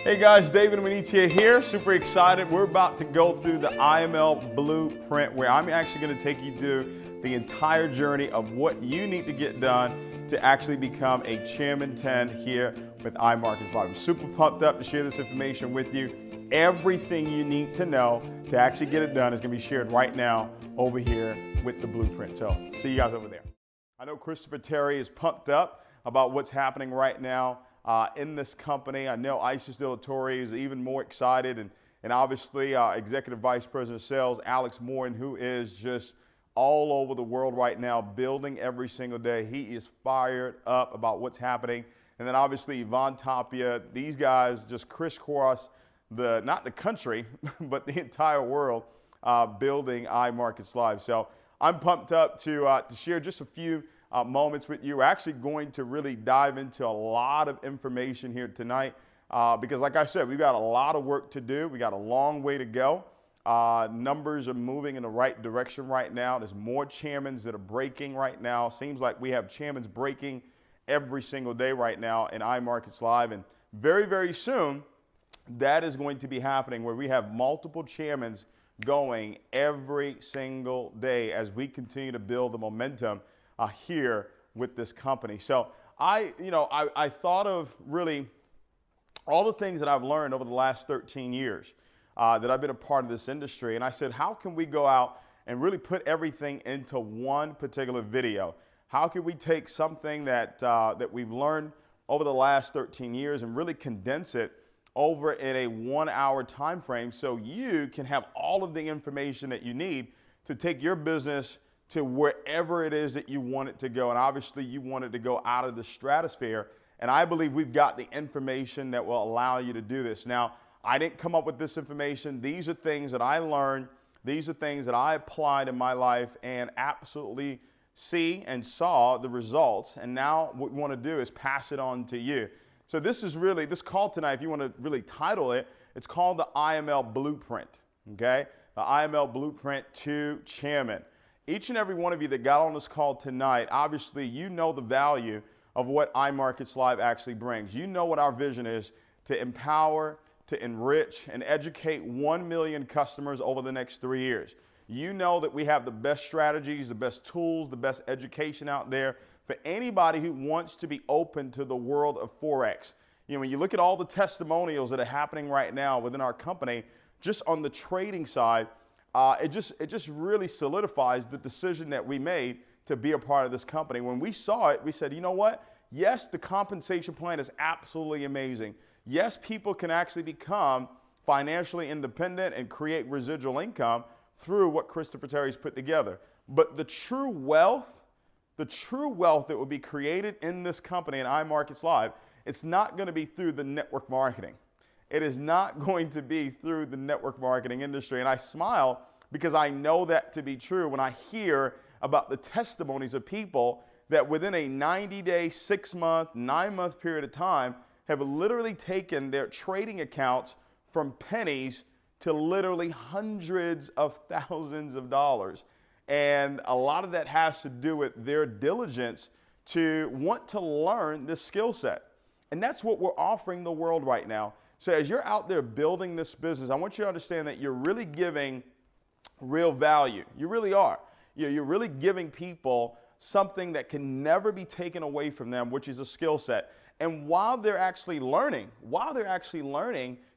Hey guys, David Menitia here. Super excited. We're about to go through the IML Blueprint where I'm actually going to take you through the entire journey of what you need to get done to actually become a Chairman 10 here with iMarkets Live. I'm super pumped up to share this information with you. Everything you need to know to actually get it done is going to be shared right now over here with the Blueprint. So see you guys over there. I know Christopher Terry is pumped up about what's happening right now in this company. I know Isis De La Torre is even more excited, and obviously Executive Vice President of Sales, Alex Morin, who is just all over the world right now, building every single day. He is fired up about what's happening. And then obviously Yvonne Tapia, these guys just crisscross not the country, but the entire world building iMarkets Live. So I'm pumped up to share just a few moments with you. We're actually going to really dive into a lot of information here tonight because like I said, we've got a lot of work to do. We got a long way to go. Numbers are moving in the right direction right now. There's more chairmans that are breaking right now. Seems like we have chairmans breaking every single day right now in iMarkets Live, and very, very soon that is going to be happening where we have multiple chairmans going every single day as we continue to build the momentum here with this company. So I thought of really all the things that I've learned over the last 13 years that I've been a part of this industry. And I said, how can we go out and really put everything into one particular video? How can we take something that we've learned over the last 13 years and really condense it over in a 1 hour time frame so you can have all of the information that you need to take your business to wherever it is that you want it to go. And obviously you want it to go out of the stratosphere. And I believe we've got the information that will allow you to do this. Now, I didn't come up with this information. These are things that I learned. These are things that I applied in my life and absolutely see and saw the results. And now what we want to do is pass it on to you. So this is really, this call tonight, if you want to really title it, it's called the IML Blueprint, okay? The IML Blueprint to Chairman. Each and every one of you that got on this call tonight, obviously you know the value of what iMarkets Live actually brings. You know what our vision is: to empower, to enrich, and educate 1 million customers over the next 3 years. You know that we have the best strategies, the best tools, the best education out there for anybody who wants to be open to the world of Forex. You know, when you look at all the testimonials that are happening right now within our company, just on the trading side, it just really solidifies the decision that we made to be a part of this company. When we saw it, we said, you know what? Yes, the compensation plan is absolutely amazing. Yes, people can actually become financially independent and create residual income through what Christopher Terry's put together. But the true wealth that will be created in this company in iMarkets Live, it's not going to be through the network marketing. It is not going to be through the network marketing industry. And I smile because I know that to be true when I hear about the testimonies of people that within a 90-day, 6-month, 9-month period of time have literally taken their trading accounts from pennies to literally hundreds of thousands of dollars. And a lot of that has to do with their diligence to want to learn this skill set. And that's what we're offering the world right now. So as you're out there building this business, I want you to understand that you're really giving real value. You really are. You're really giving people something that can never be taken away from them, which is a skill set. And while they're actually learning,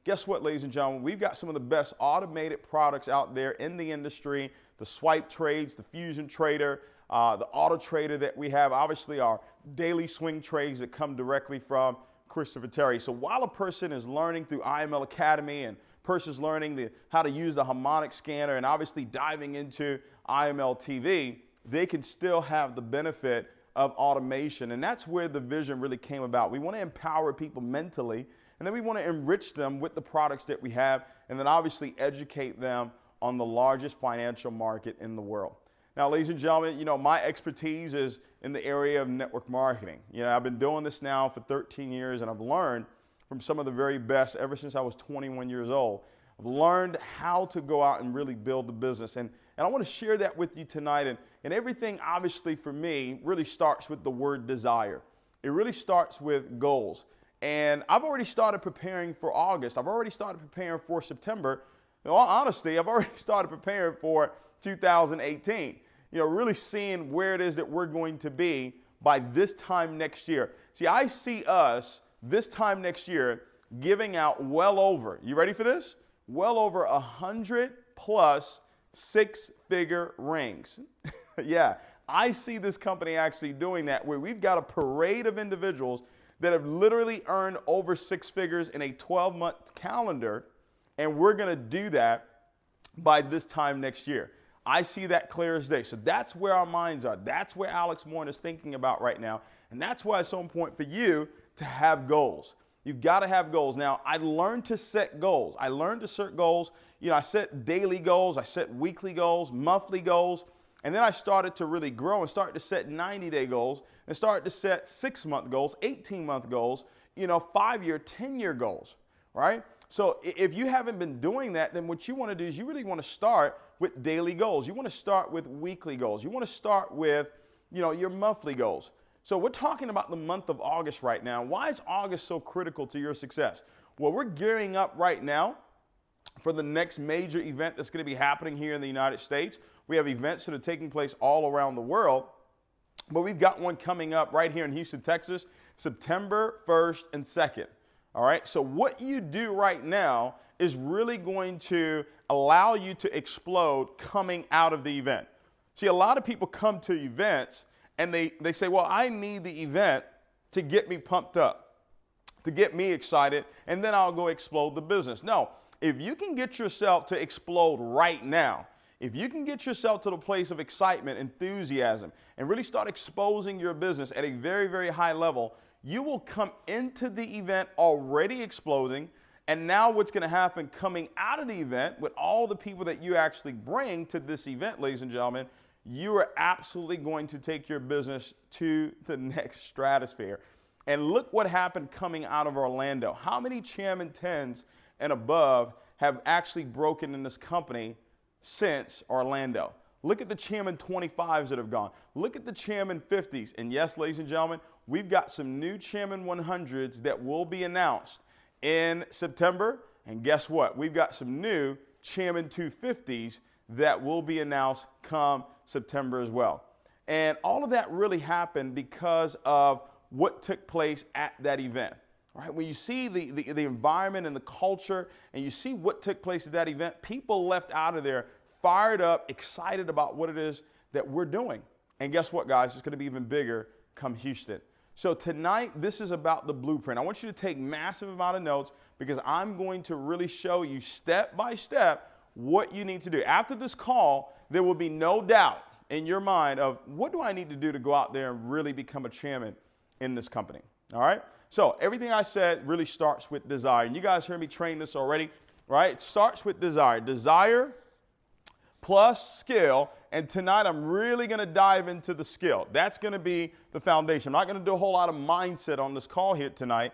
guess what, ladies and gentlemen? We've got some of the best automated products out there in the industry. The swipe trades, the fusion trader, the auto trader that we have, obviously our daily swing trades that come directly from Christopher Terry. So while a person is learning through IML Academy and person's learning how to use the harmonic scanner and obviously diving into IML TV, they can still have the benefit of automation. And that's where the vision really came about. We want to empower people mentally, and then we want to enrich them with the products that we have, and then obviously educate them on the largest financial market in the world. Now, ladies and gentlemen, you know, my expertise is in the area of network marketing. You know, I've been doing this now for 13 years, and I've learned from some of the very best ever since I was 21 years old. I've learned how to go out and really build the business. And I want to share that with you tonight. And everything, obviously, for me, really starts with the word desire. It really starts with goals. And I've already started preparing for August. I've already started preparing for September. In all honesty, I've already started preparing for 2018. Really seeing where it is that we're going to be by this time next year. See, I see us this time next year giving out well over, you ready for this? Well over 100 plus six-figure rings. Yeah, I see this company actually doing that, where we've got a parade of individuals that have literally earned over six figures in a 12-month calendar, and we're going to do that by this time next year. I see that clear as day. So that's where our minds are. That's where Alex Morin is thinking about right now, and that's why it's so important for you to have goals. You've got to have goals. Now, I learned to set goals. I learned to set goals. I set daily goals. I set weekly goals, monthly goals. And then I started to really grow and started to set 90-day goals and started to set 6-month goals, 18-month goals, 5-year, 10-year goals, right? So if you haven't been doing that, then what you want to do is you really want to start with daily goals. You want to start with weekly goals. You want to start with, your monthly goals. So we're talking about the month of August right now. Why is August so critical to your success? Well, we're gearing up right now for the next major event that's going to be happening here in the United States. We have events that are taking place all around the world, but we've got one coming up right here in Houston, Texas, September 1st and 2nd. All right, so what you do right now is really going to allow you to explode coming out of the event. See, a lot of people come to events and they say, well, I need the event to get me pumped up, to get me excited, and then I'll go explode the business. No, if you can get yourself to explode right now, if you can get yourself to the place of excitement, enthusiasm, and really start exposing your business at a very, very high level, you will come into the event already exploding. And now what's going to happen coming out of the event with all the people that you actually bring to this event, ladies and gentlemen, you are absolutely going to take your business to the next stratosphere. And look what happened coming out of Orlando. How many Chairman 10s and above have actually broken in this company since Orlando? Look at the Chairman 25s that have gone. Look at the Chairman 50s. And yes, ladies and gentlemen, we've got some new Chairman 100s that will be announced in September. And guess what? We've got some new Chairman 250s that will be announced come September as well. And all of that really happened because of what took place at that event. Right? When you see the environment and the culture and you see what took place at that event, people left out of there fired up, excited about what it is that we're doing. And guess what, guys? It's going to be even bigger come Houston. So tonight, this is about the blueprint. I want you to take massive amount of notes because I'm going to really show you step by step what you need to do. After this call, there will be no doubt in your mind of what do I need to do to go out there and really become a chairman in this company. All right? So everything I said really starts with desire. And you guys heard me train this already, right? It starts with desire. Desire plus skill. And tonight I'm really going to dive into the skill. That's going to be the foundation. I'm not going to do a whole lot of mindset on this call here tonight.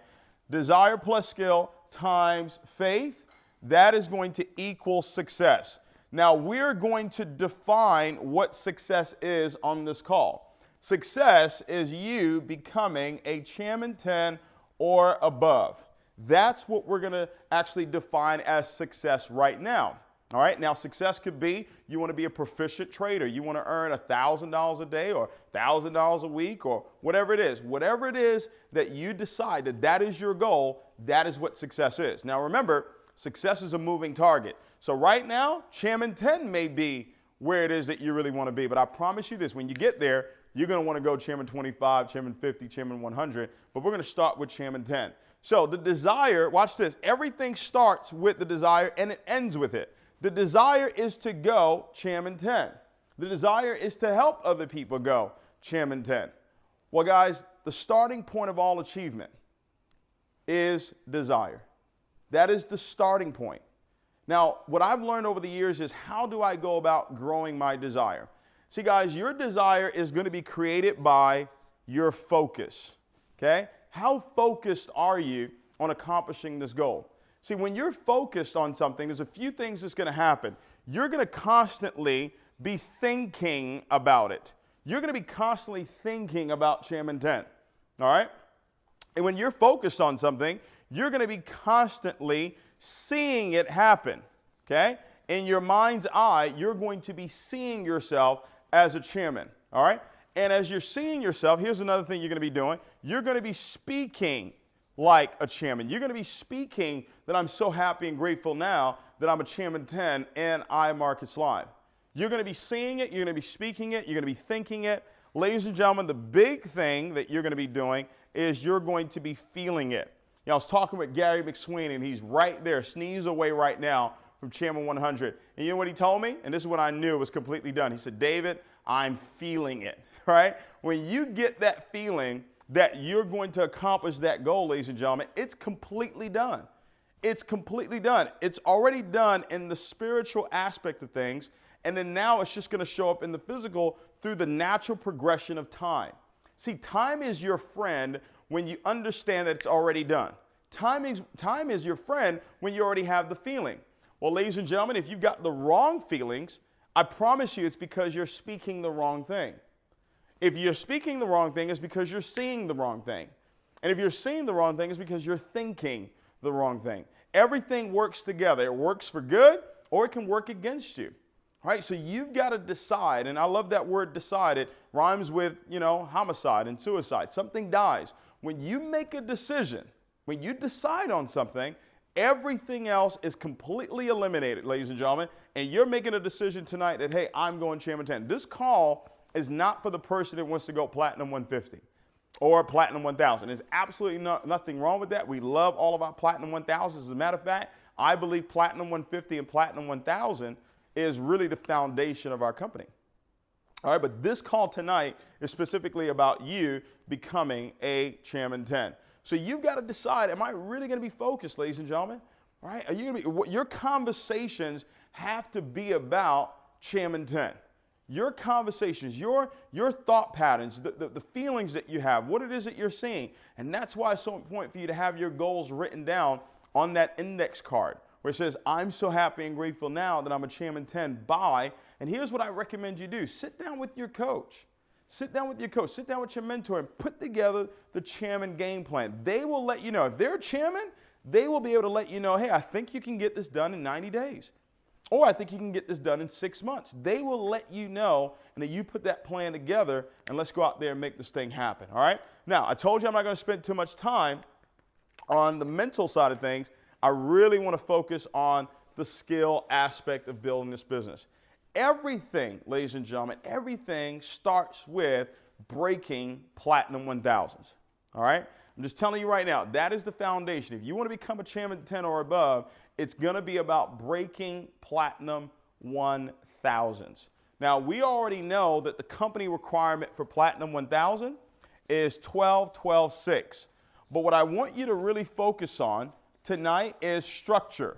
Desire plus skill times faith, that is going to equal success. Now we're going to define what success is on this call. Success is you becoming a Chairman 10 or above. That's what we're going to actually define as success right now. All right, now success could be you want to be a proficient trader. You want to earn $1,000 a day or $1,000 a week or whatever it is. Whatever it is that you decide that is your goal, that is what success is. Now remember, success is a moving target. So right now, Chairman 10 may be where it is that you really want to be. But I promise you this, when you get there, you're going to want to go Chairman 25, Chairman 50, Chairman 100. But we're going to start with Chairman 10. So the desire, watch this, everything starts with the desire and it ends with it. The desire is to go Chairman 10. The desire is to help other people go Chairman 10. Well, guys, the starting point of all achievement is desire. That is the starting point. Now, what I've learned over the years is how do I go about growing my desire? See, guys, your desire is going to be created by your focus, okay? How focused are you on accomplishing this goal? See, when you're focused on something, there's a few things that's going to happen. You're going to constantly be thinking about it. You're going to be constantly thinking about Chairman 10, all right? And when you're focused on something, you're going to be constantly seeing it happen, okay? In your mind's eye, you're going to be seeing yourself as a chairman, all right? And as you're seeing yourself, here's another thing you're going to be doing. You're going to be speaking like a chairman. You're going to be speaking that I'm so happy and grateful now that I'm a Chairman 10 in iMarkets Live. You're going to be seeing it. You're going to be speaking it. You're going to be thinking it. Ladies and gentlemen, the big thing that you're going to be doing is you're going to be feeling it. You know, I was talking with Gary McSweeney, and he's right there, sneeze away right now from Chairman 100. And you know what he told me? And this is what I knew was completely done. He said, David, I'm feeling it, right? When you get that feeling that you're going to accomplish that goal, ladies and gentlemen, it's completely done. It's completely done. It's already done in the spiritual aspect of things, and then now it's just going to show up in the physical through the natural progression of time. See, time is your friend when you understand that it's already done. Time is your friend when you already have the feeling. Well, ladies and gentlemen, if you've got the wrong feelings, I promise you it's because you're speaking the wrong thing. If you're speaking the wrong thing, it's because you're seeing the wrong thing. And if you're seeing the wrong thing, it's because you're thinking the wrong thing. Everything works together. It works for good, or it can work against you. Right? So you've got to decide, and I love that word decide. It rhymes with, you know, homicide and suicide. Something dies. When you make a decision, when you decide on something, everything else is completely eliminated, ladies and gentlemen, and you're making a decision tonight that, hey, I'm going Chairman 10. This call is not for the person that wants to go Platinum 150 or Platinum 1000. There's absolutely nothing wrong with that. We love all of our Platinum 1000s. As a matter of fact, I believe Platinum 150 and Platinum 1000 is really the foundation of our company. All right, but this call tonight is specifically about you becoming a Chairman 10. So you've got to decide, am I really going to be focused, ladies and gentlemen? All right, are you going to be, your conversations have to be about Chairman 10. Your conversations, your thought patterns, the feelings that you have, what it is that you're seeing. And that's why it's so important for you to have your goals written down on that index card where it says, I'm so happy and grateful now that I'm a Chairman 10 by, and here's what I recommend you do. Sit down with your coach. Sit down with your coach. Sit down with your mentor and put together the Chairman game plan. They will let you know. If they're Chairman, they will be able to let you know, hey, I think you can get this done in 90 days. Or I think you can get this done in 6 months. They will let you know, and then you put that plan together, and let's go out there and make this thing happen, all right? Now, I told you I'm not going to spend too much time on the mental side of things. I really want to focus on the skill aspect of building this business. Everything, ladies and gentlemen, everything starts with breaking Platinum 1000s, all right? I'm just telling you right now, that is the foundation. If you want to become a Chairman 10 or above, it's going to be about breaking Platinum 1000s. Now, we already know that the company requirement for Platinum 1000 is 12-12-6. But what I want you to really focus on tonight is structure,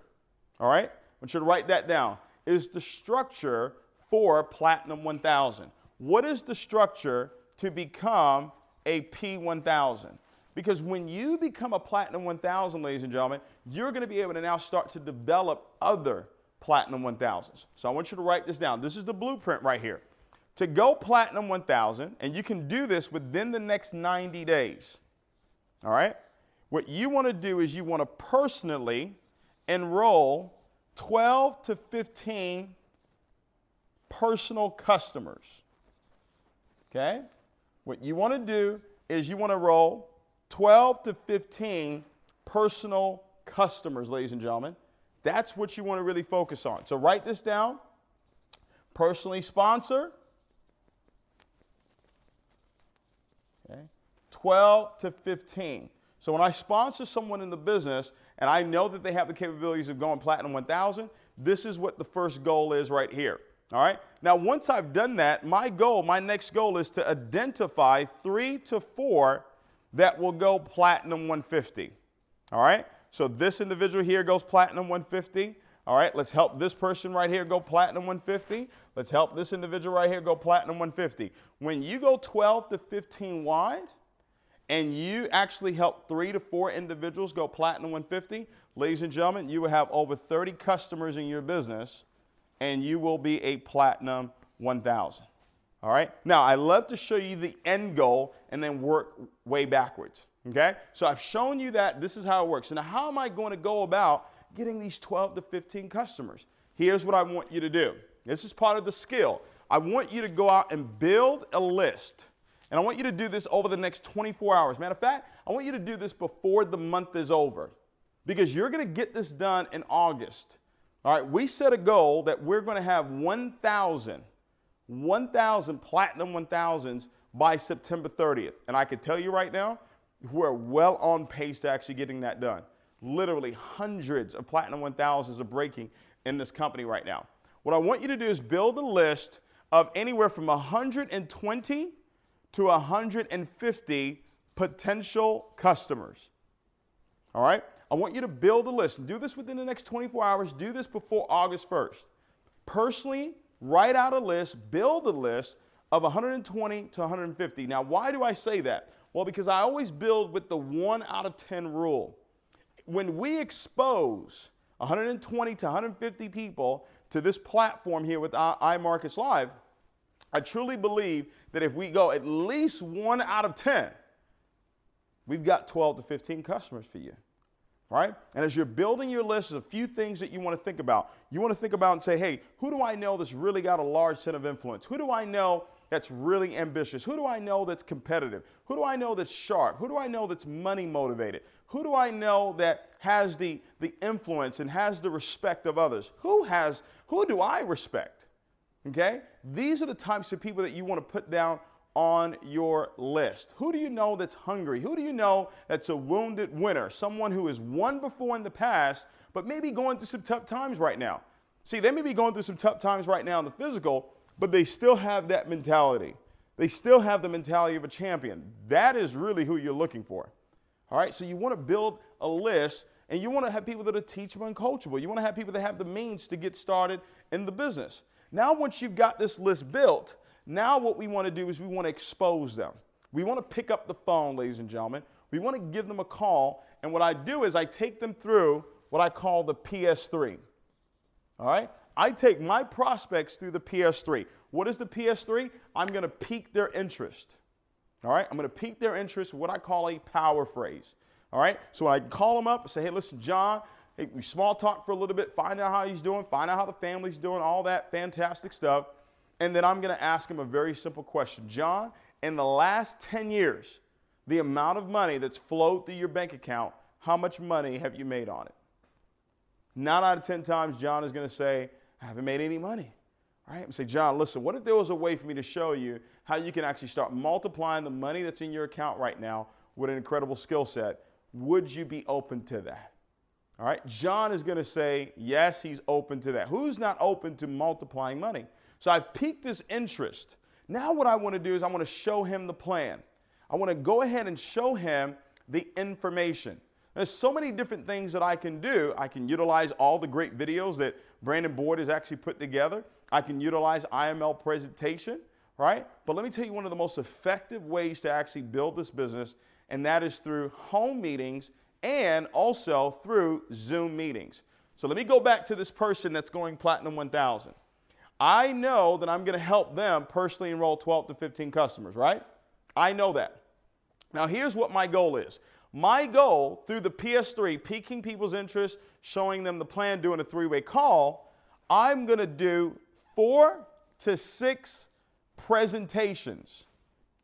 all right? I want you to write that down. Is the structure for Platinum 1000. What is the structure to become a P1000? Because when you become a Platinum 1000, ladies and gentlemen, you're going to be able to now start to develop other Platinum 1000s. So I want you to write this down. This is the blueprint right here. To go Platinum 1000, and you can do this within the next 90 days, all right? What you want to do is you want to personally enroll 12 to 15 personal customers, okay? What you want to do is you want to enroll 12 to 15 personal customers, ladies and gentlemen. That's what you want to really focus on. So write this down. Personally sponsor. Okay. 12 to 15. So when I sponsor someone in the business and I know that they have the capabilities of going Platinum 1000, this is what the first goal is right here. All right. Now, once I've done that, my next goal is to identify 3 to 4 that will go Platinum 150. All right. So this individual here goes Platinum 150. All right. Let's help this person right here go Platinum 150. Let's help this individual right here go Platinum 150. When you go 12 to 15 wide and you actually help 3 to 4 individuals go Platinum 150, ladies and gentlemen, you will have over 30 customers in your business and you will be a Platinum 1000. All right. Now, I love to show you the end goal and then work way backwards. Okay? So I've shown you that this is how it works. So now how am I going to go about getting these 12 to 15 customers? Here's what I want you to do. This is part of the skill. I want you to go out and build a list. And I want you to do this over the next 24 hours. Matter of fact, I want you to do this before the month is over, because you're going to get this done in August. All right, we set a goal that we're going to have 1,000 Platinum 1000s by September 30th. And I can tell you right now, we're well on pace to actually getting that done. Literally hundreds of Platinum 1000s are breaking in this company right now. What I want you to do is build a list of anywhere from 120 to 150 potential customers. All right? I want you to build a list. Do this within the next 24 hours. Do this before August 1st. Personally, write out a list, build a list of 120 to 150. Now, why do I say that? Well, because I always build with the 1 out of 10 rule. When we expose 120 to 150 people to this platform here with iMarkets Live, I truly believe that if we go at least 1 out of 10, we've got 12 to 15 customers for you. All right? And as you're building your list, there's a few things that you want to think about. You want to think about and say, hey, who do I know that's really got a large set of influence? Who do I know that's really ambitious? Who do I know that's competitive? Who do I know that's sharp? Who do I know that's money motivated? Who do I know that has the influence and has the respect of others? Who do I respect? Okay? These are the types of people that you want to put down on your list. Who do you know that's hungry? Who do you know that's a wounded winner? Someone who has won before in the past, but maybe going through some tough times right now. See, they may be going through some tough times right now in the physical, but they still have that mentality. They still have the mentality of a champion. That is really who you're looking for. All right, so you want to build a list, and you want to have people that are teachable and coachable. You want to have people that have the means to get started in the business. Now, once you've got this list built, now what we want to do is we want to expose them. We want to pick up the phone, ladies and gentlemen. We want to give them a call, and what I do is I take them through what I call the PS3. All right? I take my prospects through the PS3. What is the PS3? I'm going to pique their interest. All right? I'm going to pique their interest with what I call a power phrase. All right? So I call them up and say, hey, listen, John, hey, we small talk for a little bit, find out how he's doing, find out how the family's doing, all that fantastic stuff. And then I'm going to ask him a very simple question. John, in the last 10 years, the amount of money that's flowed through your bank account, how much money have you made on it? 9 out of 10 times, John is going to say, I haven't made any money. All right? I'm say, John, listen, what if there was a way for me to show you how you can actually start multiplying the money that's in your account right now with an incredible skill set? Would you be open to that? All right? John is going to say, yes, he's open to that. Who's not open to multiplying money? So I've piqued his interest. Now what I want to do is I want to show him the plan. I want to go ahead and show him the information. There's so many different things that I can do. I can utilize all the great videos that Brandon Boyd has actually put together. I can utilize IML presentation, right? But let me tell you one of the most effective ways to actually build this business, and that is through home meetings and also through Zoom meetings. So let me go back to this person that's going Platinum 1000. I know that I'm going to help them personally enroll 12 to 15 customers, right? I know that. Now, here's what my goal is. My goal through the PS3, piquing people's interest, showing them the plan, doing a 3-way call, I'm going to do 4 to 6 presentations,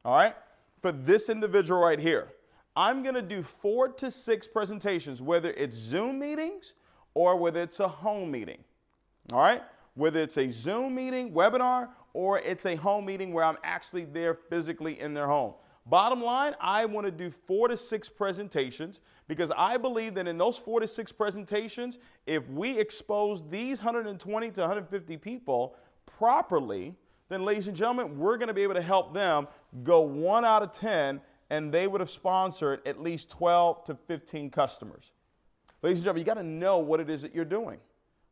all right, for this individual right here. I'm going to do 4 to 6 presentations, whether it's Zoom meetings or whether it's a home meeting, all right? Whether it's a Zoom meeting, webinar, or it's a home meeting where I'm actually there physically in their home. Bottom line, I want to do 4 to 6 presentations because I believe that in those 4 to 6 presentations, if we expose these 120 to 150 people properly, then ladies and gentlemen, we're going to be able to help them go 1 out of 10, and they would have sponsored at least 12 to 15 customers. Ladies and gentlemen, you got to know what it is that you're doing.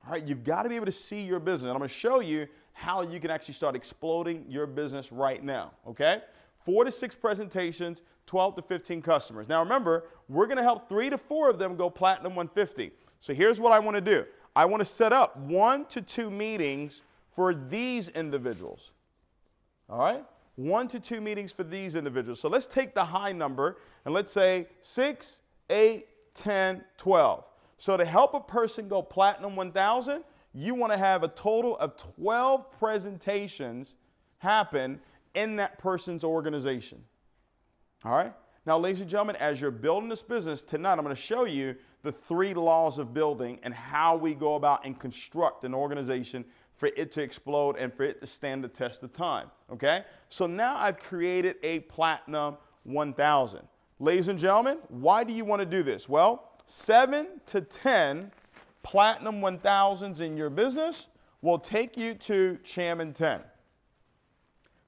All right, you've got to be able to see your business. And I'm going to show you how you can actually start exploding your business right now, okay? 4 to 6 presentations, 12 to 15 customers. Now remember, we're going to help 3 to 4 of them go Platinum 150. So here's what I want to do. I want to set up 1 to 2 meetings for these individuals. All right? 1 to 2 meetings for these individuals. So let's take the high number and let's say 6, 8, 10, 12. So to help a person go Platinum 1000, you want to have a total of 12 presentations happen in that person's organization. All right? Now, ladies and gentlemen, as you're building this business, tonight I'm going to show you the 3 laws of building and how we go about and construct an organization for it to explode and for it to stand the test of time. Okay? So now I've created a Platinum 1000. Ladies and gentlemen, why do you want to do this? Well, 7 to 10 Platinum 1000s in your business will take you to Chairman 10.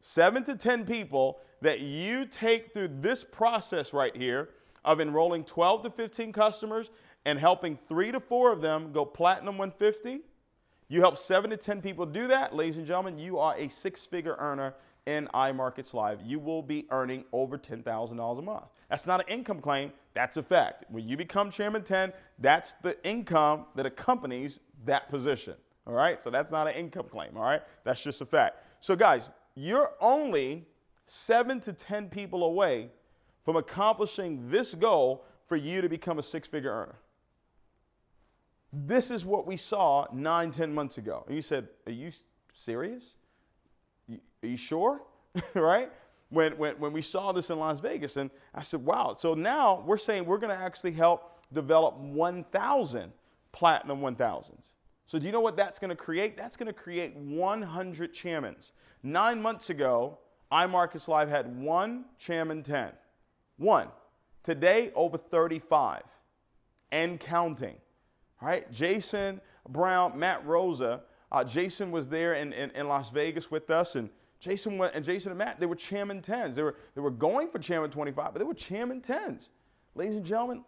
7 to 10 people that you take through this process right here of enrolling 12 to 15 customers and helping 3 to 4 of them go Platinum 150. You help 7 to 10 people do that, ladies and gentlemen, you are a 6-figure earner in iMarkets Live. You will be earning over $10,000 a month. That's not an income claim, that's a fact. When you become Chairman 10, that's the income that accompanies that position. All right? So that's not an income claim, all right? That's just a fact. So guys, you're only 7 to 10 people away from accomplishing this goal for you to become a 6-figure earner. This is what we saw 9, 10 months ago. And you said, are you serious? Are you sure? Right? When we saw this in Las Vegas, and I said, wow. So now we're saying we're going to actually help develop 1,000 Platinum 1000s. So do you know what that's going to create? That's going to create 100 chairmans. 9 months ago, iMarkets Live had 1 Chairman 10. 1. Today, over 35 and counting. All right? Jason Brown, Matt Rosa. Jason was there in Las Vegas with us, and Jason and Matt, they were Chairman 10s. They were going for Chairman 25, but they were Chairman 10s. Ladies and gentlemen,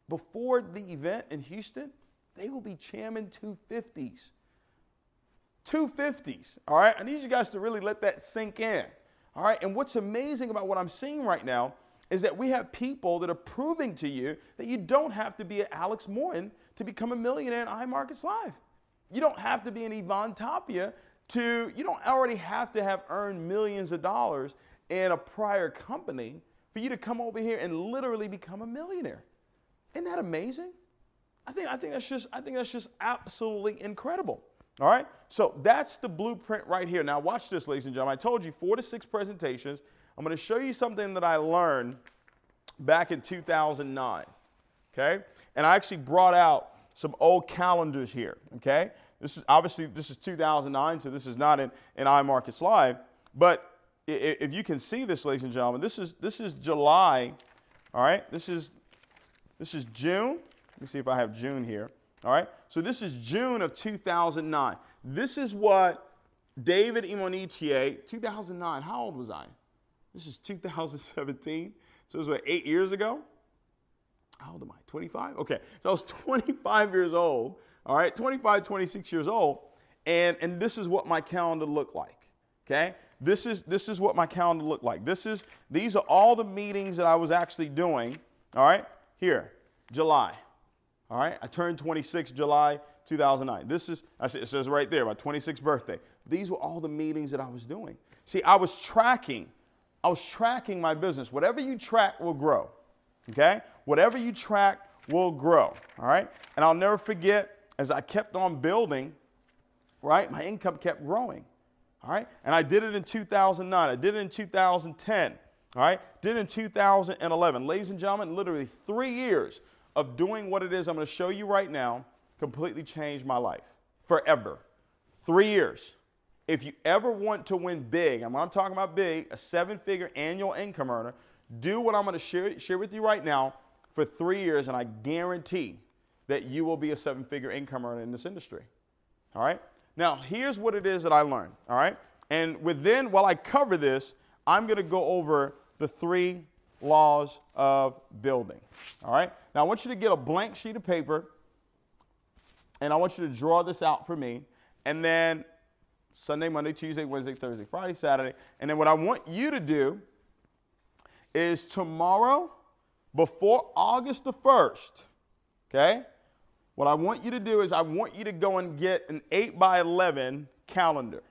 before the event in Houston, they will be Chairman 250s. 250s, all right? I need you guys to really let that sink in, all right? And what's amazing about what I'm seeing right now is that we have people that are proving to you that you don't have to be an Alex Morton to become a millionaire in iMarkets Live. You don't have to be an Yvonne Tapia you don't already have to have earned millions of dollars in a prior company for you to come over here and literally become a millionaire. Isn't that amazing? I think that's just absolutely incredible. All right? So that's the blueprint right here. Now watch this, ladies and gentlemen. I told you 4 to 6 presentations. I'm going to show you something that I learned back in 2009. Okay? And I actually brought out some old calendars here. Okay? This is 2009, so this is not in iMarkets Live. But if you can see this, ladies and gentlemen, this is July. All right? This is June. Let me see if I have June here. All right? So this is June of 2009. This is what David Imonitie, 2009, how old was I? This is 2017. So it was what, 8 years ago? How old am I? 25? Okay. So I was 25 years old. All right, 25, 26 years old, and this is what my calendar looked like. Okay, this is what my calendar looked like. These are all the meetings that I was actually doing. All right, here, July. All right, I turned 26 July 2009. It says right there, my 26th birthday. These were all the meetings that I was doing. See, I was tracking my business. Whatever you track will grow. Okay, whatever you track will grow. All right, and I'll never forget. As I kept on building, right, my income kept growing, all right? And I did it in 2009. I did it in 2010, all right? Did it in 2011. Ladies and gentlemen, literally 3 years of doing what it is I'm going to show you right now completely changed my life forever. 3 years. If you ever want to win big, I'm talking about big, a 7-figure annual income earner, do what I'm going to share with you right now for 3 years, and I guarantee that you will be a 7-figure income earner in this industry. All right? Now, here's what it is that I learned. All right? And while I cover this, I'm going to go over the 3 laws of building. All right? Now, I want you to get a blank sheet of paper, and I want you to draw this out for me. And then Sunday, Monday, Tuesday, Wednesday, Thursday, Friday, Saturday. And then what I want you to do is tomorrow, before August the 1st, okay? What I want you to do is I want you to go and get an 8x11 calendar,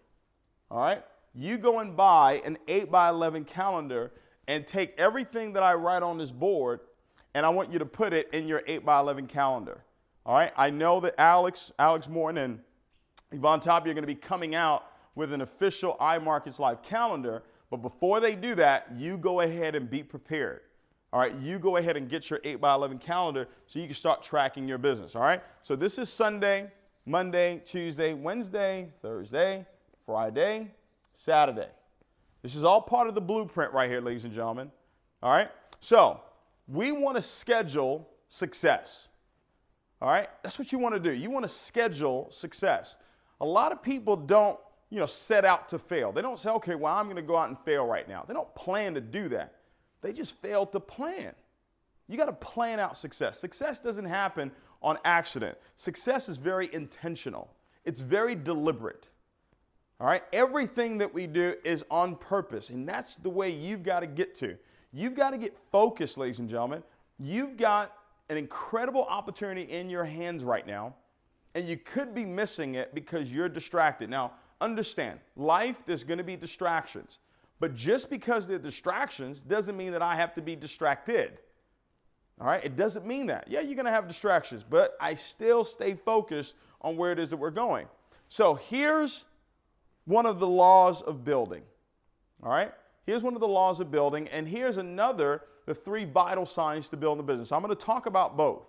all right? you go and buy an 8x11 calendar and take everything that I write on this board, and I want you to put it in your 8x11 calendar. All right? I know that Alex Morton and Yvonne Tapia are going to be coming out with an official iMarkets Live calendar, but before they do that, you go ahead and be prepared. All right? You go ahead and get your 8x11 calendar so you can start tracking your business. All right? So this is Sunday, Monday, Tuesday, Wednesday, Thursday, Friday, Saturday. This is all part of the blueprint right here, ladies and gentlemen. All right? So we want to schedule success. All right? That's what you want to do. You want to schedule success. A lot of people don't, set out to fail. They don't say, okay, well, I'm going to go out and fail right now. They don't plan to do that. They just fail to plan. You got to plan out success. Success doesn't happen on accident. Success is very intentional. It's very deliberate. All right? Everything that we do is on purpose, and that's the way you've got to get to. You've got to get focused, ladies and gentlemen. You've got an incredible opportunity in your hands right now, and you could be missing it because you're distracted. Now, understand, life, there's going to be distractions. But just because they're distractions doesn't mean that I have to be distracted. All right? It doesn't mean that. Yeah, you're going to have distractions, but I still stay focused on where it is that we're going. So here's one of the laws of building. All right? Here's one of the laws of building, and here's another, the 3 vital signs to build a business. I'm going to talk about both.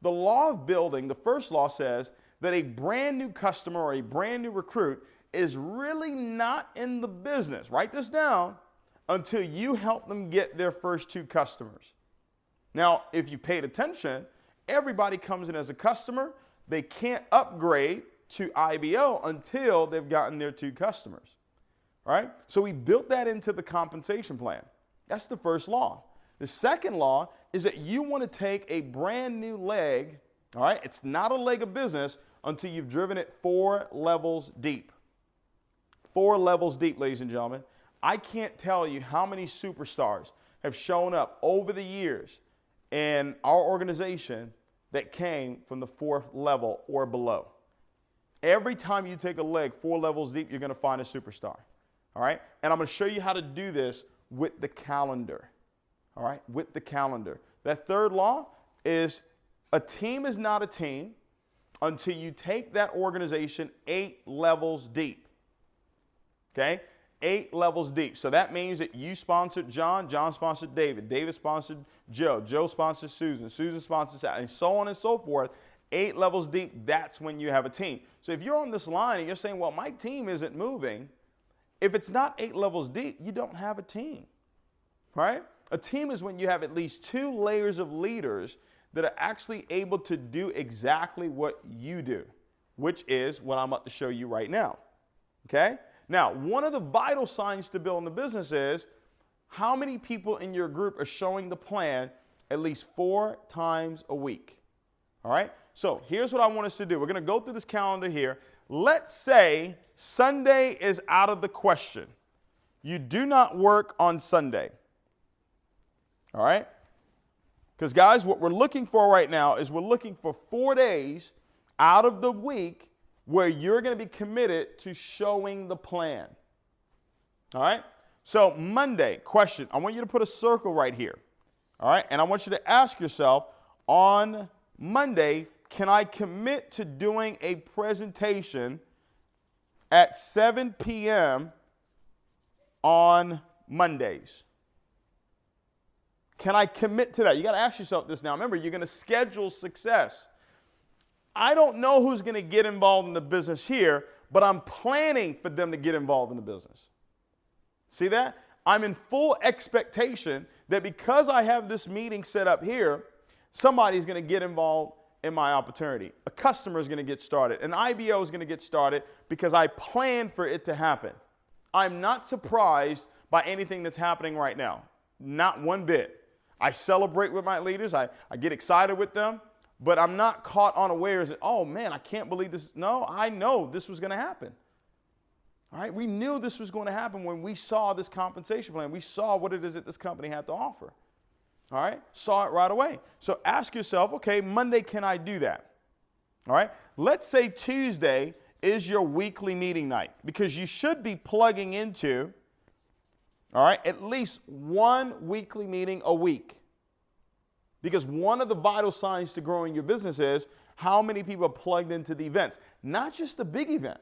The law of building, the first law says that a brand new customer or a brand new recruit is really not in the business, write this down, until you help them get their first 2 customers. Now, if you paid attention, everybody comes in as a customer. They can't upgrade to IBO until they've gotten their 2 customers. All right? So we built that into the compensation plan. That's the first law. The second law is that you want to take a brand new leg, all right? It's not a leg of business until you've driven it 4 levels deep. 4 levels deep, ladies and gentlemen. I can't tell you how many superstars have shown up over the years in our organization that came from the 4th level or below. Every time you take a leg 4 levels deep, you're going to find a superstar. All right? And I'm going to show you how to do this with the calendar. All right? With the calendar. That third law is a team is not a team until you take that organization 8 levels deep. Okay? 8 levels deep. So that means that you sponsored John, John sponsored David, David sponsored Joe, Joe sponsored Susan, Susan sponsored Sally, and so on and so forth. 8 levels deep, that's when you have a team. So if you're on this line and you're saying, well, my team isn't moving, if it's not 8 levels deep, you don't have a team, right? A team is when you have at least 2 layers of leaders that are actually able to do exactly what you do, which is what I'm about to show you right now, okay? Now, one of the vital signs to building the business is how many people in your group are showing the plan at least 4 times a week, all right? So here's what I want us to do. We're going to go through this calendar here. Let's say Sunday is out of the question. You do not work on Sunday, all right? Because, guys, what we're looking for right now is we're looking for 4 days out of the week where you're going to be committed to showing the plan. All right? So Monday, question. I want you to put a circle right here. All right? And I want you to ask yourself, on Monday, can I commit to doing a presentation at 7 p.m. on Mondays? Can I commit to that? You got to ask yourself this now. Remember, you're going to schedule success. I don't know who's going to get involved in the business here, but I'm planning for them to get involved in the business. See that? I'm in full expectation that because I have this meeting set up here, somebody's going to get involved in my opportunity. A customer is going to get started. An IBO is going to get started because I planned for it to happen. I'm not surprised by anything that's happening right now. Not one bit. I celebrate with my leaders. I get excited with them. But I'm not caught unawares that, oh, man, I can't believe this. No, I know this was going to happen. All right? We knew this was going to happen when we saw this compensation plan. We saw what it is that this company had to offer. All right? Saw it right away. So ask yourself, okay, Monday, can I do that? All right? Let's say Tuesday is your weekly meeting night, because you should be plugging into, all right, at least one weekly meeting a week. Because one of the vital signs to growing your business is how many people are plugged into the events. Not just the big event,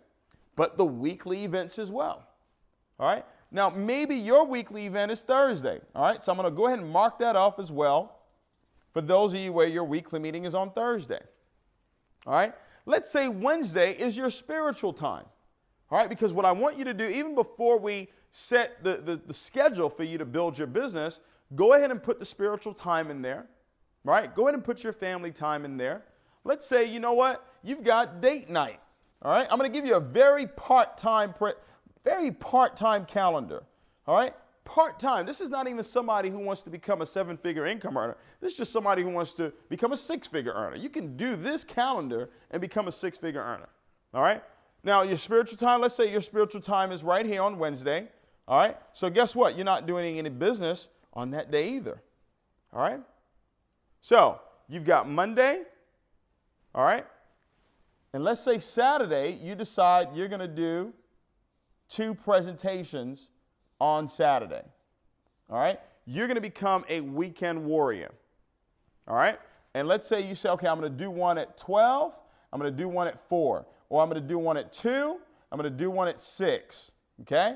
but the weekly events as well. All right? Now, maybe your weekly event is Thursday. All right? So I'm going to go ahead and mark that off as well for those of you where your weekly meeting is on Thursday. All right? Let's say Wednesday is your spiritual time. All right? Because what I want you to do, even before we set the schedule for you to build your business, go ahead and put the spiritual time in there. Right? Go ahead and put your family time in there. Let's say, you know what? You've got date night. All right? I'm going to give you a very part-time calendar. All right? Part-time. This is not even somebody who wants to become a 7-figure income earner. This is just somebody who wants to become a 6-figure earner. You can do this calendar and become a 6-figure earner. All right? Now, your spiritual time, let's say your spiritual time is right here on Wednesday. All right? So guess what? You're not doing any business on that day either. All right? So you've got Monday, all right? And let's say Saturday, you decide you're going to do 2 presentations on Saturday, all right? You're going to become a weekend warrior, all right? And let's say you say, okay, I'm going to do one at 12, I'm going to do one at 4, or I'm going to do one at 2, I'm going to do one at 6, okay?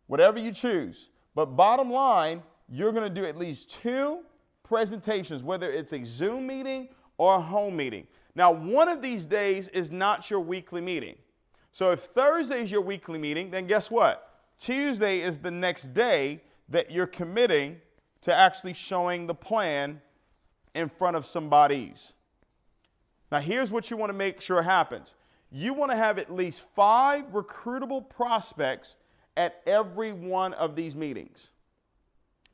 Whatever you choose. But bottom line, you're going to do at least 2 presentations, whether it's a Zoom meeting or a home meeting. Now, one of these days is not your weekly meeting. So if Thursday is your weekly meeting, then guess what? Tuesday is the next day that you're committing to actually showing the plan in front of somebody's. Now, here's what you want to make sure happens. You want to have at least 5 recruitable prospects at every one of these meetings.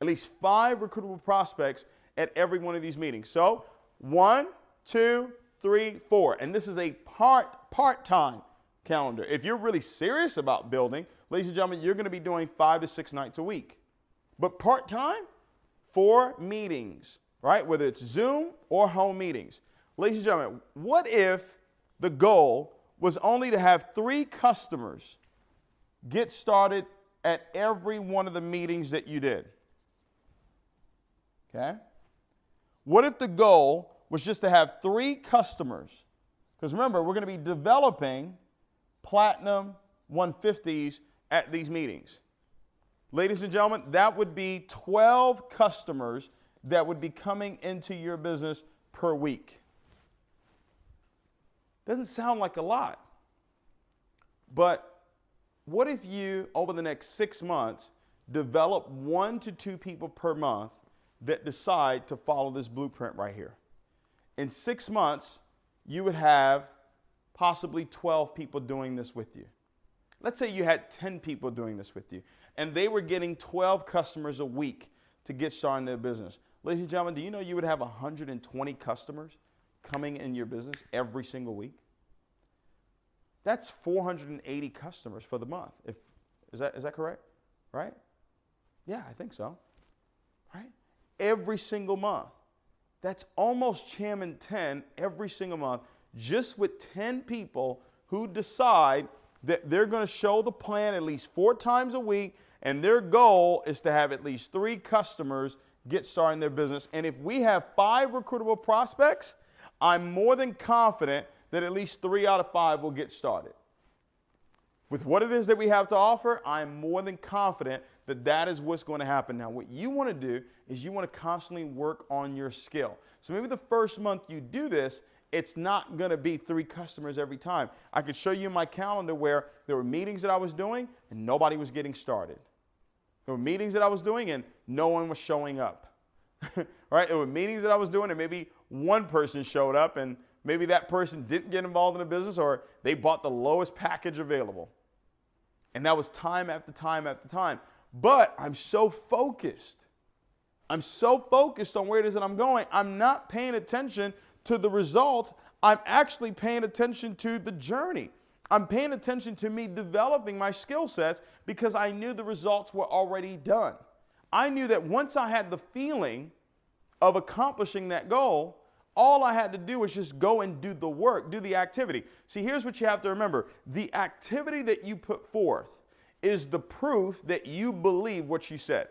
At least 5 recruitable prospects at every one of these meetings. So 1, 2, 3, 4. And this is a part-time calendar. If you're really serious about building, ladies and gentlemen, you're going to be doing 5 to 6 nights a week. But part-time, 4 meetings, right? Whether it's Zoom or home meetings. Ladies and gentlemen, what if the goal was only to have 3 customers get started at every one of the meetings that you did? Okay? What if the goal was just to have 3 customers? Because remember, we're going to be developing Platinum 150s at these meetings. Ladies and gentlemen, that would be 12 customers that would be coming into your business per week. Doesn't sound like a lot. But what if you, over the next 6 months, develop 1 to 2 people per month that decide to follow this blueprint right here? In 6 months, you would have possibly 12 people doing this with you. Let's say you had 10 people doing this with you, and they were getting 12 customers a week to get started in their business. Ladies and gentlemen, do you know you would have 120 customers coming in your business every single week? That's 480 customers for the month. Is that correct? Right? Yeah, I think so. Right? Every single month. That's almost Chairman 10 every single month, just with 10 people who decide that they're going to show the plan at least 4 times a week, and their goal is to have at least 3 customers get started in their business. And if we have 5 recruitable prospects, I'm more than confident that at least 3 out of 5 will get started. With what it is that we have to offer, I'm more than confident that that is what's going to happen. Now, what you want to do is you want to constantly work on your skill. So maybe the first month you do this, it's not going to be 3 customers every time. I could show you my calendar where there were meetings that I was doing and nobody was getting started. There were meetings that I was doing and no one was showing up. Right? There were meetings that I was doing and maybe one person showed up and maybe that person didn't get involved in the business or they bought the lowest package available. And that was time after time after time. But I'm so focused. I'm so focused on where it is that I'm going. I'm not paying attention to the results. I'm actually paying attention to the journey. I'm paying attention to me developing my skill sets because I knew the results were already done. I knew that once I had the feeling of accomplishing that goal, All I had to do was just go and do the work, do the activity. See, here's what you have to remember. The activity that you put forth is the proof that you believe what you said.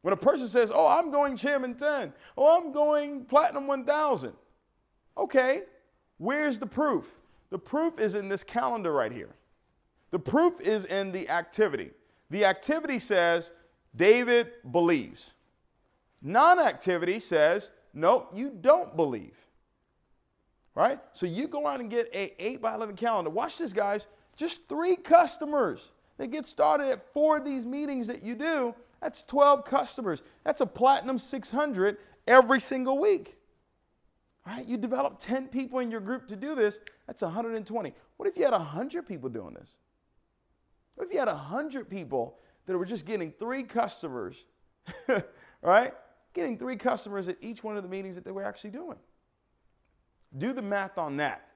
When a person says, oh, I'm going Chairman 10, oh, I'm going Platinum 1000. Okay, where's the proof? The proof is in this calendar right here. The proof is in the activity. The activity says, David believes. Non-activity says, nope, you don't believe. Right? So you go out and get an 8x11 calendar. Watch this, guys. Just 3 customers. They get started at 4 of these meetings that you do. That's 12 customers. That's a Platinum 600 every single week. Right? You develop 10 people in your group to do this. That's 120. What if you had 100 people doing this? What if you had 100 people that were just getting 3 customers, right? Getting 3 customers at each one of the meetings that they were actually doing. Do the math on that.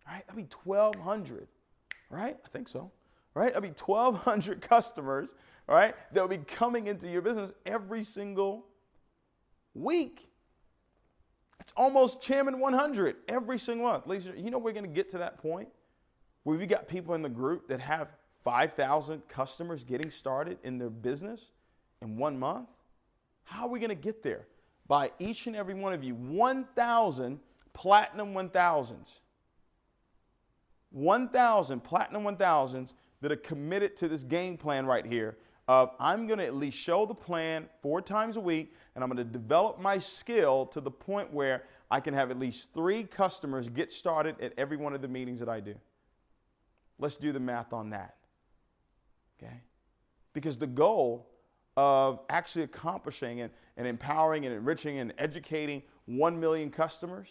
Right? That'd be 1,200, right? I think so, right? That'd be 1,200 customers, right? That will be coming into your business every single week. It's almost Chairman 100 every single month. Ladies, you know we're going to get to that point where we've got people in the group that have 5,000 customers getting started in their business in 1 month. How are we going to get there? By each and every one of you, 1,000 Platinum 1000s. 1,000 Platinum 1000s that are committed to this game plan right here of I'm going to at least show the plan 4 times a week, and I'm going to develop my skill to the point where I can have at least 3 customers get started at every one of the meetings that I do. Let's do the math on that. Okay? Because the goal of actually accomplishing and empowering and enriching and educating 1 million customers.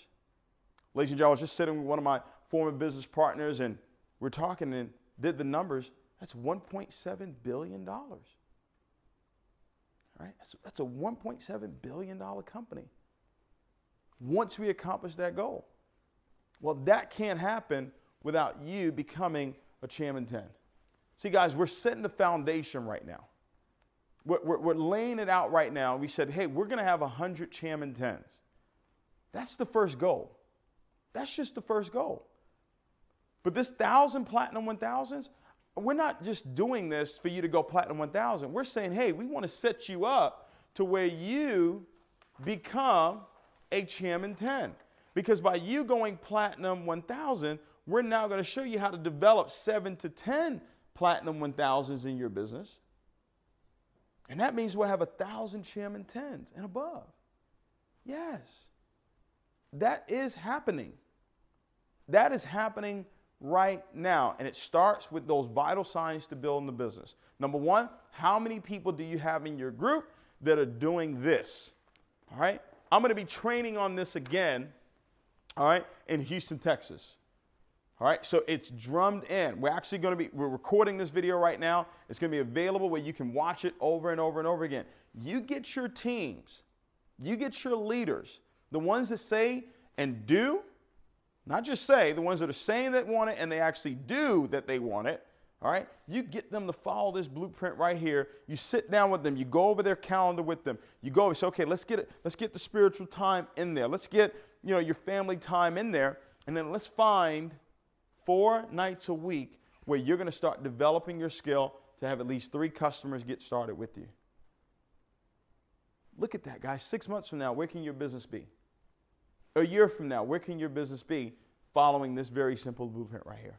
Ladies and gentlemen, I was just sitting with one of my former business partners, and we're talking and did the numbers. That's $1.7 billion. Right? That's a $1.7 billion company once we accomplish that goal. Well, that can't happen without you becoming a Chairman 10. See, guys, we're setting the foundation right now. We're laying it out right now. We said, hey, we're going to have 100 Chairman 10s. That's the first goal. That's just the first goal. But this 1,000 Platinum 1000s, we're not just doing this for you to go Platinum 1000. We're saying, hey, we want to set you up to where you become a Chairman 10. Because by you going Platinum 1000, we're now going to show you how to develop 7 to 10 Platinum 1000s in your business. And that means we'll have 1,000 Chairman 10s and above. Yes. That is happening. That is happening right now. And it starts with those vital signs to building the business. Number 1, how many people do you have in your group that are doing this? All right. I'm going to be training on this again, all right, in Houston, Texas. All right, so it's drummed in. We're recording this video right now. It's going to be available where you can watch it over and over and over again. You get your teams, you get your leaders, the ones that say and do, not just say, the ones that are saying they want it and they actually do that they want it. All right, you get them to follow this blueprint right here. You sit down with them. You go over their calendar with them. You go and say, okay, let's get the spiritual time in there. Let's get your family time in there, and then let's find 4 nights a week where you're going to start developing your skill to have at least 3 customers get started with you. Look at that, guys. 6 months from now, where can your business be? A year from now, where can your business be following this very simple blueprint right here?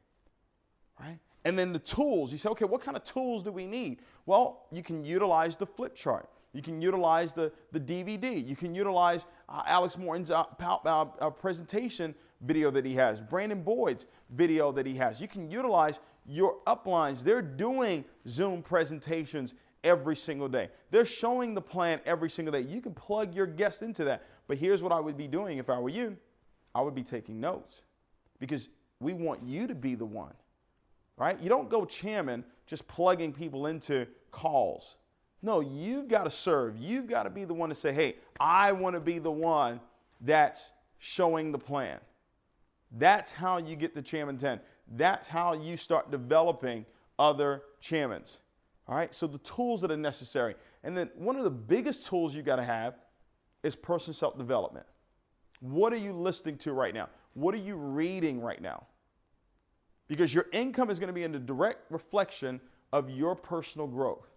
Right? And then the tools. You say, okay, what kind of tools do we need? Well, you can utilize the flip chart. You can utilize the DVD. You can utilize Alex Morton's presentation video that he has, Brandon Boyd's video that he has. You can utilize your uplines. They're doing Zoom presentations every single day. They're showing the plan every single day. You can plug your guests into that. But here's what I would be doing if I were you. I would be taking notes because we want you to be the one, right? You don't go chairman just plugging people into calls. No, you've got to serve. You've got to be the one to say, hey, I want to be the one that's showing the plan. That's how you get to Chairman 10. That's how you start developing other chairmans. All right, so the tools that are necessary. And then one of the biggest tools you got to have is personal self-development. What are you listening to right now? What are you reading right now? Because your income is going to be in the direct reflection of your personal growth.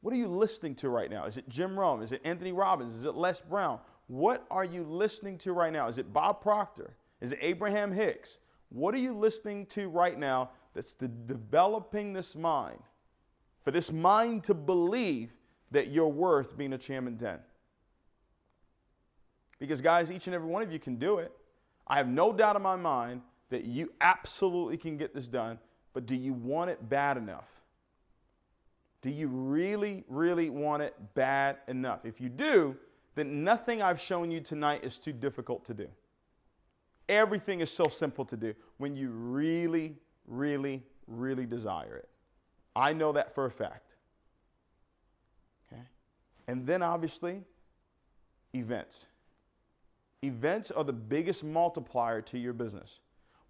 What are you listening to right now? Is it Jim Rohn? Is it Anthony Robbins? Is it Les Brown? What are you listening to right now? Is it Bob Proctor? Is it Abraham Hicks? What are you listening to right now that's developing this mind? For this mind to believe that you're worth being a Chairman 10. Because guys, each and every one of you can do it. I have no doubt in my mind that you absolutely can get this done, but do you want it bad enough? Do you really, really want it bad enough? If you do, then nothing I've shown you tonight is too difficult to do. Everything is so simple to do when you really, really, really desire it. I know that for a fact. Okay? And then obviously, events. Events are the biggest multiplier to your business.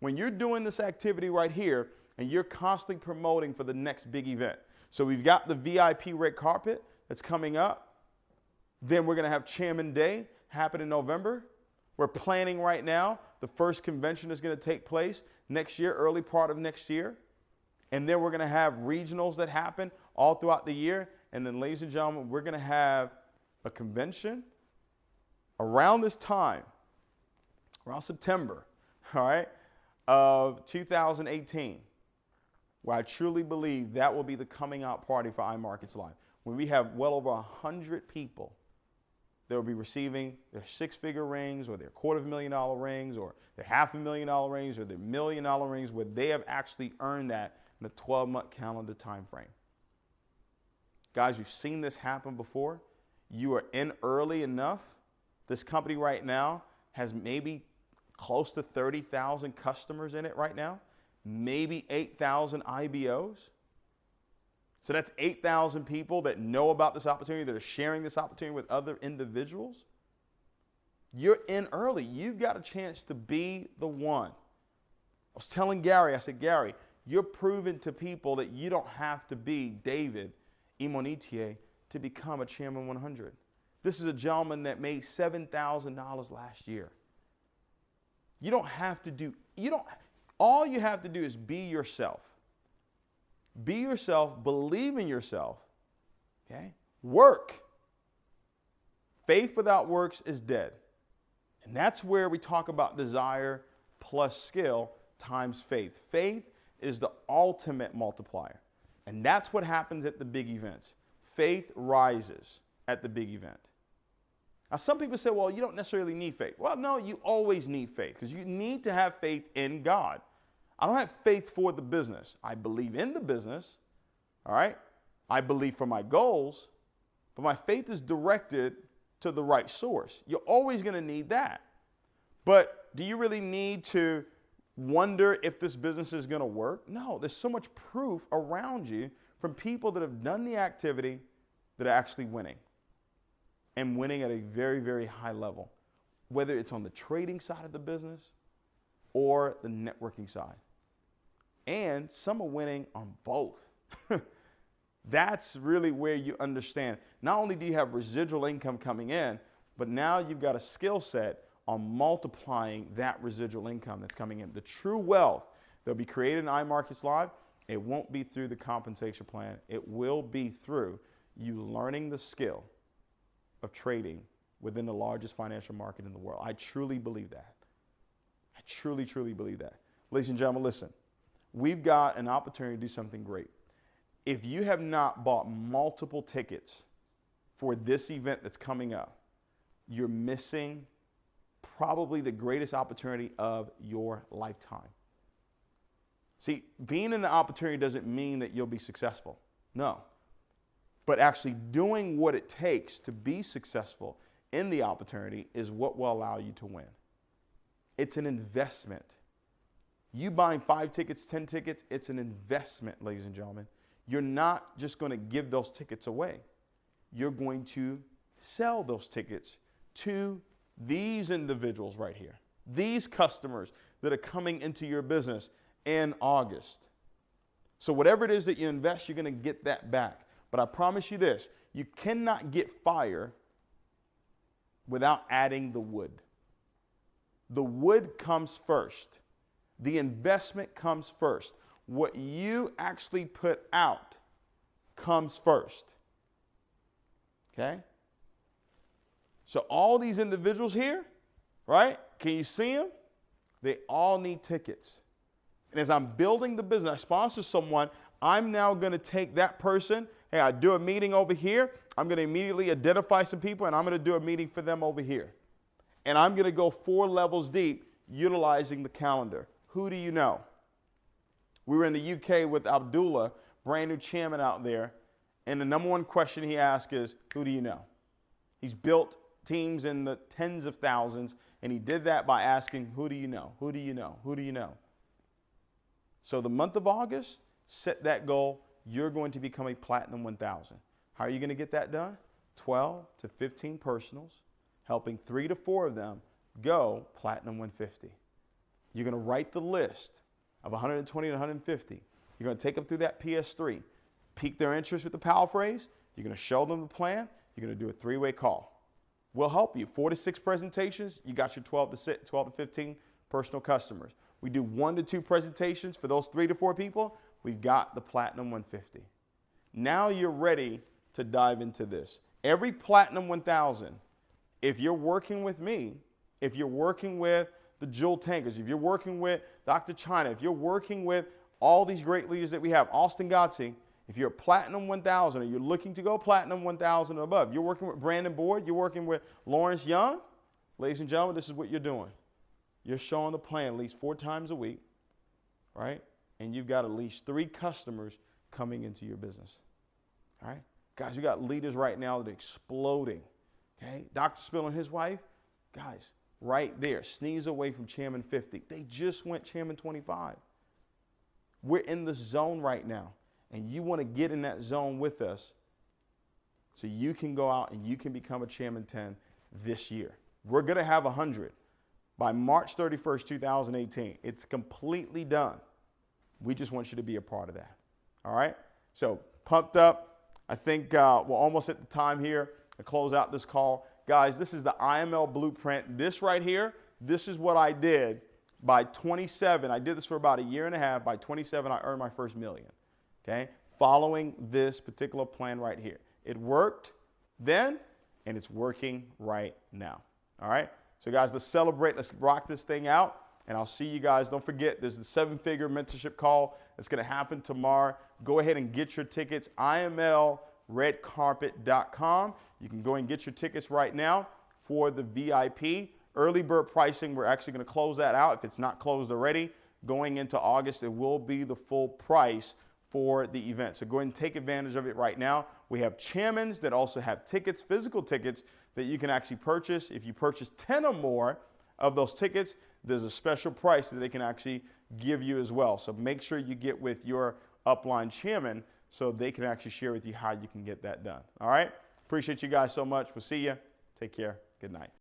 When you're doing this activity right here and you're constantly promoting for the next big event. So we've got the VIP red carpet that's coming up. Then we're going to have Chairman Day happen in November. We're planning right now. The first convention is going to take place next year, early part of next year. And then we're going to have regionals that happen all throughout the year. And then, ladies and gentlemen, we're going to have a convention around this time, around September, all right, of 2018, where I truly believe that will be the coming out party for iMarkets Live. When we have well over 100 people that will be receiving their six-figure rings or their $250,000 rings or their $500,000 rings or their $1 million rings, where they have actually earned that in a 12-month calendar time frame. Guys, you've seen this happen before. You are in early enough. This company right now has maybe close to 30,000 customers in it right now, maybe 8,000 IBOs. So that's 8,000 people that know about this opportunity, that are sharing this opportunity with other individuals. You're in early. You've got a chance to be the one. I was telling Gary, I said, Gary, you're proving to people that you don't have to be David Imonitie to become a Chairman 100. This is a gentleman that made $7,000 last year. You don't have to do, all you have to do is be yourself. Be yourself, believe in yourself, okay? Work. Faith without works is dead. And that's where we talk about desire plus skill times faith. Faith is the ultimate multiplier. And that's what happens at the big events. Faith rises at the big event. Now, some people say, well, you don't necessarily need faith. Well, no, you always need faith because you need to have faith in God. I don't have faith for the business. I believe in the business, all right? I believe for my goals, but my faith is directed to the right source. You're always going to need that. But do you really need to wonder if this business is going to work? No, there's so much proof around you from people that have done the activity that are actually winning. And winning at a very, very high level, whether it's on the trading side of the business or the networking side. And some are winning on both. That's really where you understand. Not only do you have residual income coming in, but now you've got a skill set on multiplying that residual income that's coming in. The true wealth that'll be created in iMarkets Live, it won't be through the compensation plan. It will be through you learning the skill of trading within the largest financial market in the world. I truly believe that. I truly, truly believe that. Ladies and gentlemen, listen. We've got an opportunity to do something great. If you have not bought multiple tickets for this event that's coming up, you're missing probably the greatest opportunity of your lifetime. See, being in the opportunity doesn't mean that you'll be successful. No. But actually doing what it takes to be successful in the opportunity is what will allow you to win. It's an investment. You buying 5 tickets, 10 tickets, it's an investment, ladies and gentlemen. You're not just going to give those tickets away. You're going to sell those tickets to these individuals right here, these customers that are coming into your business in August. So whatever it is that you invest, you're going to get that back. But I promise you this, you cannot get fire without adding the wood. The wood comes first. The investment comes first. What you actually put out comes first. Okay? So all these individuals here, right? Can you see them? They all need tickets. And as I'm building the business, I sponsor someone, I'm now going to take that person. Hey, I do a meeting over here. I'm going to immediately identify some people, and I'm going to do a meeting for them over here. And I'm going to go 4 levels deep utilizing the calendar. Who do you know? We were in the UK with Abdullah, brand new chairman out there, and the number one question he asked is, who do you know? He's built teams in the tens of thousands, and he did that by asking, who do you know? Who do you know? Who do you know? So the month of August, set that goal. You're going to become a Platinum 1000. How are you going to get that done? 12 to 15 personals, helping 3 to 4 of them go Platinum 150. You're going to write the list of 120 to 150. You're going to take them through that PS3, pique their interest with the power phrase. You're going to show them the plan. You're going to do a 3-way call. We'll help you. 4 to 6 presentations, you got your 12 to 15 personal customers. We do 1 to 2 presentations for those 3 to 4 people. We've got the Platinum 150. Now you're ready to dive into this. Every Platinum 1000, if you're working with me, if you're working with the Jewel Tankers, if you're working with Dr. China, if you're working with all these great leaders that we have, Austin Gotzi, if you're a Platinum 1000 or you're looking to go Platinum 1000 or above, you're working with Brandon Boyd, you're working with Lawrence Young, ladies and gentlemen, this is what you're doing. You're showing the plan at least 4 times a week, right? And you've got at least 3 customers coming into your business, all right? Guys, we got leaders right now that are exploding, okay? Dr. Spill and his wife, guys, right there, sneeze away from Chairman 50. They just went Chairman 25. We're in the zone right now, and you want to get in that zone with us so you can go out and you can become a Chairman 10 this year. We're going to have 100 by March 31st, 2018. It's completely done. We just want you to be a part of that. All right? So pumped up. I think we're almost at the time here to close out this call. Guys, this is the IML Blueprint. This right here, this is what I did by 27. I did this for about a year and a half. By 27, I earned my first $1 million. Okay? Following this particular plan right here. It worked then, and it's working right now. All right? So guys, let's celebrate. Let's rock this thing out. And I'll see you guys. Don't forget, there's the 7-figure mentorship call that's going to happen tomorrow. Go ahead and get your tickets. IMLredcarpet.com. You can go and get your tickets right now for the VIP. Early bird pricing, we're actually going to close that out. If it's not closed already, going into August, it will be the full price for the event. So go ahead and take advantage of it right now. We have chairmans that also have tickets, physical tickets, that you can actually purchase. If you purchase 10 or more of those tickets, there's a special price that they can actually give you as well. So make sure you get with your upline chairman so they can actually share with you how you can get that done. All right? Appreciate you guys so much. We'll see you. Take care. Good night.